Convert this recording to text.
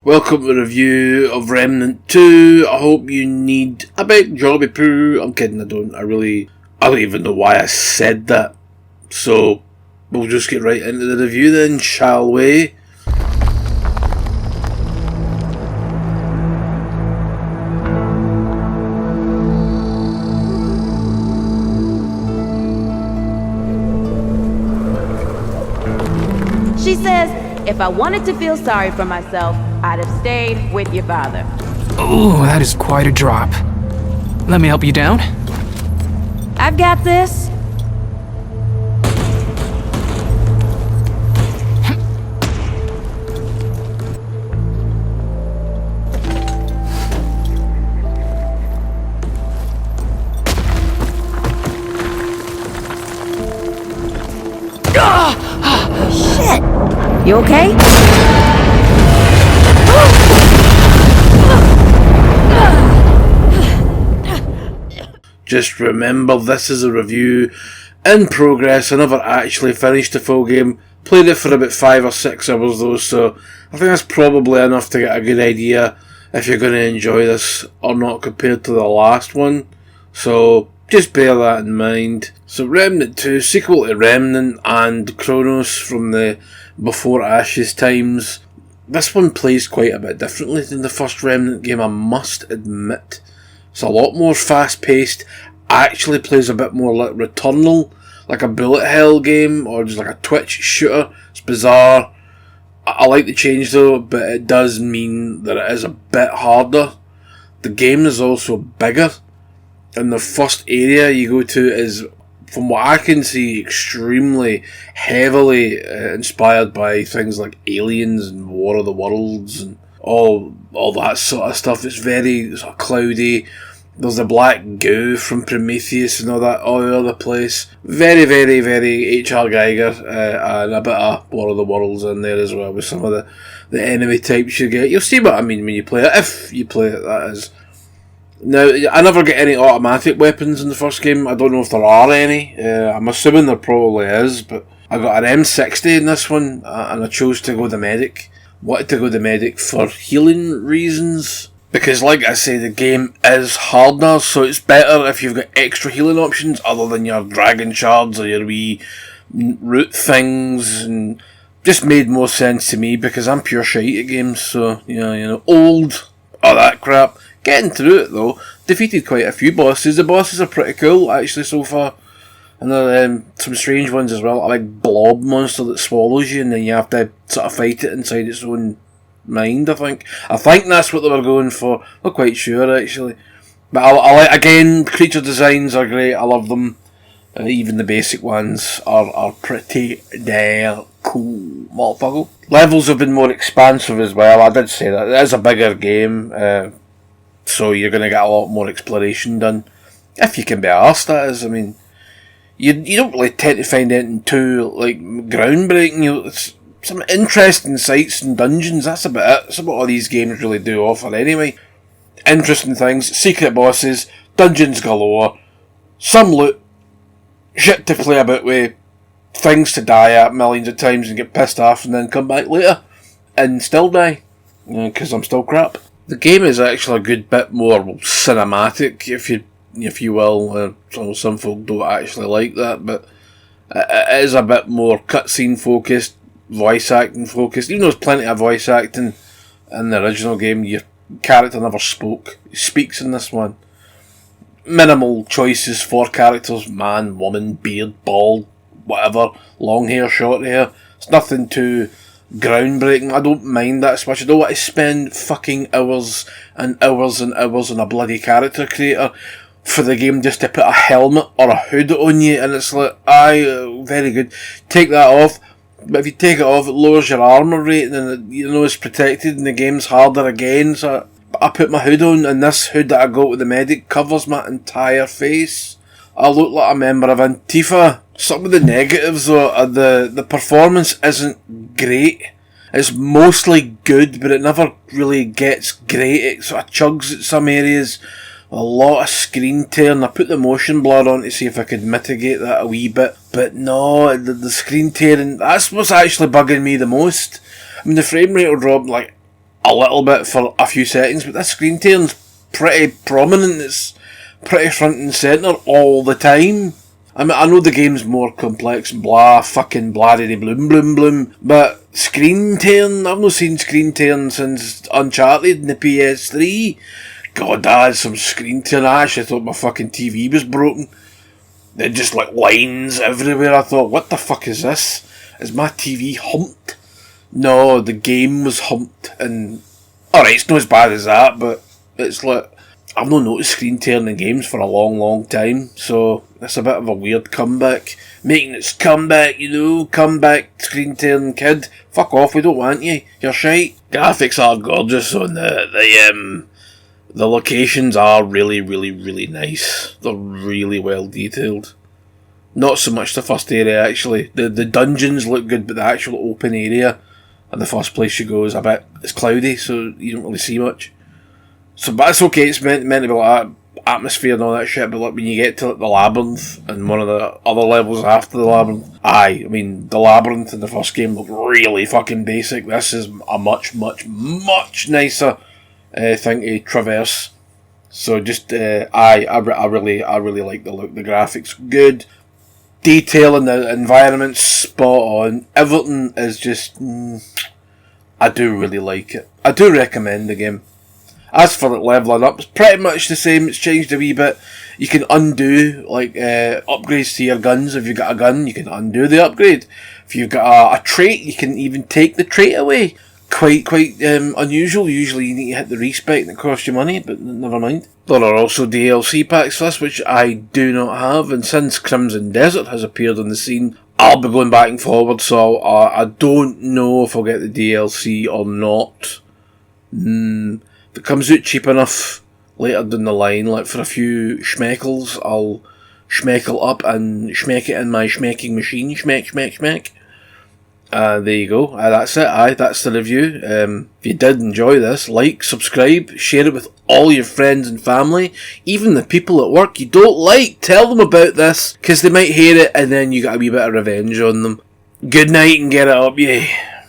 Welcome to the review of Remnant 2. I hope you need a big jobby poo. I'm kidding, I don't. I don't even know why I said that. So, we'll just get right into the review then, shall we? She says, if I wanted to feel sorry for myself, I'd have stayed with your father. Ooh, that is quite a drop. Let me help you down? I've got this. Shit! You okay? Just remember, this is a review in progress. I never actually finished the full game. Played it for about 5 or 6 hours though, so I think that's probably enough to get a good idea if you're going to enjoy this or not compared to the last one. So just bear that in mind. So Remnant 2, sequel to Remnant and Chronos from the Before Ashes times. This one plays quite a bit differently than the first Remnant game, I must admit. It's a lot more fast paced, actually plays a bit more like Returnal, like a bullet hell game, or just like a Twitch shooter. It's bizarre. I like the change though, but it does mean that it is a bit harder. The game is also bigger, and the first area you go to is, from what I can see, extremely heavily inspired by things like Aliens and War of the Worlds and all that sort of stuff. It's very sort of cloudy. There's the black goo from Prometheus and all that all over the place. Very, very, very H.R. Geiger, and a bit of War of the Worlds in there as well with some of the enemy types you get. You'll see what I mean when you play it, if you play it, that is. Now, I never get any automatic weapons in the first game. I don't know if there are any. I'm assuming there probably is, but I got an M60 in this one, and I chose to go the medic. Wanted to go the medic for healing reasons, because like I say, the game is harder, so it's better if you've got extra healing options other than your dragon shards or your wee root things, and just made more sense to me because I'm pure shite at games, so old, all that crap. Getting through it though, defeated quite a few bosses. The bosses are pretty cool actually so far. And there are some strange ones as well, a big blob monster that swallows you and then you have to sort of fight it inside its own mind, I think. I think that's what they were going for. Not quite sure actually. But I like, again, creature designs are great, I love them. Even the basic ones are pretty damn cool, motherfucker. Levels have been more expansive as well, I did say that. It is a bigger game, so you're going to get a lot more exploration done. If you can be arsed, that is, I mean. You don't really tend to find anything too groundbreaking. It's some interesting sights and dungeons. That's about it. That's about all these games really do offer anyway. Interesting things, secret bosses, dungeons galore, some loot, shit to play about with, things to die at millions of times and get pissed off and then come back later and still die because I'm still crap. The game is actually a good bit more cinematic, if you will. Some folk don't actually like that, but it is a bit more cutscene focused, voice acting focused. Even though there's plenty of voice acting in the original game, your character never spoke. He speaks in this one. Minimal choices for characters: man, woman, beard, bald, whatever, long hair, short hair. It's nothing too groundbreaking. I don't mind that so much. I don't want to spend fucking hours and hours and hours on a bloody character creator for the game just to put a helmet or a hood on you, and it's like, aye, very good. Take that off, but if you take it off, it lowers your armour rate, and it's protected, and the game's harder again. So I put my hood on, and this hood that I got with the medic covers my entire face. I look like a member of Antifa. Some of the negatives though are the performance isn't great. It's mostly good, but it never really gets great. It sort of chugs at some areas. A lot of screen tearing. I put the motion blur on to see if I could mitigate that a wee bit, but no, the screen tearing, that's what's actually bugging me the most. I mean, the frame rate will drop like a little bit for a few seconds, but this screen tearing's pretty prominent. It's pretty front and centre all the time. I mean, I know the game's more complex, blah, fucking blah-diddy bloom, bloom, bloom, but screen tearing, I've not seen screen tearing since Uncharted in the PS3. God, I had some screen tearing. I actually thought my fucking TV was broken. They're just like lines everywhere. I thought, what the fuck is this? Is my TV humped? No, the game was humped. And alright, it's not as bad as that, but it's like, I've not noticed screen tearing in games for a long, long time, so it's a bit of a weird comeback. Making its comeback, you know, comeback screen tearing kid. Fuck off, we don't want you. You're shite. Graphics are gorgeous on the locations are really, really, really nice. They're really well detailed. Not so much the first area, actually. The dungeons look good, but the actual open area and the first place you go is it's cloudy, so you don't really see much. So, but it's okay, it's meant to be like atmosphere and all that shit, but like when you get to like the labyrinth and one of the other levels after the labyrinth, I mean, the labyrinth in the first game looked really fucking basic. This is a much, much, much nicer thing to traverse. So just, I really like the look. The graphics good. Detail in the environment spot on. Everything is just, I do really like it. I do recommend the game. As for it levelling up, it's pretty much the same. It's changed a wee bit. You can undo like upgrades to your guns. If you've got a gun, you can undo the upgrade. If you've got a trait, you can even take the trait away. Quite unusual. Usually you need to hit the respec and it costs you money, but never mind. There are also DLC packs for this, which I do not have, and since Crimson Desert has appeared on the scene, I'll be going back and forward, so I don't know if I'll get the DLC or not. If it comes out cheap enough later down the line, like for a few schmeckles, I'll schmeckle up and schmeck it in my schmecking machine. Schmeck. There you go. That's it. That's the review. If you did enjoy this, like, subscribe, share it with all your friends and family, even the people at work you don't like. Tell them about this, because they might hear it and then you got a wee bit of revenge on them. Good night and get it up, yeah.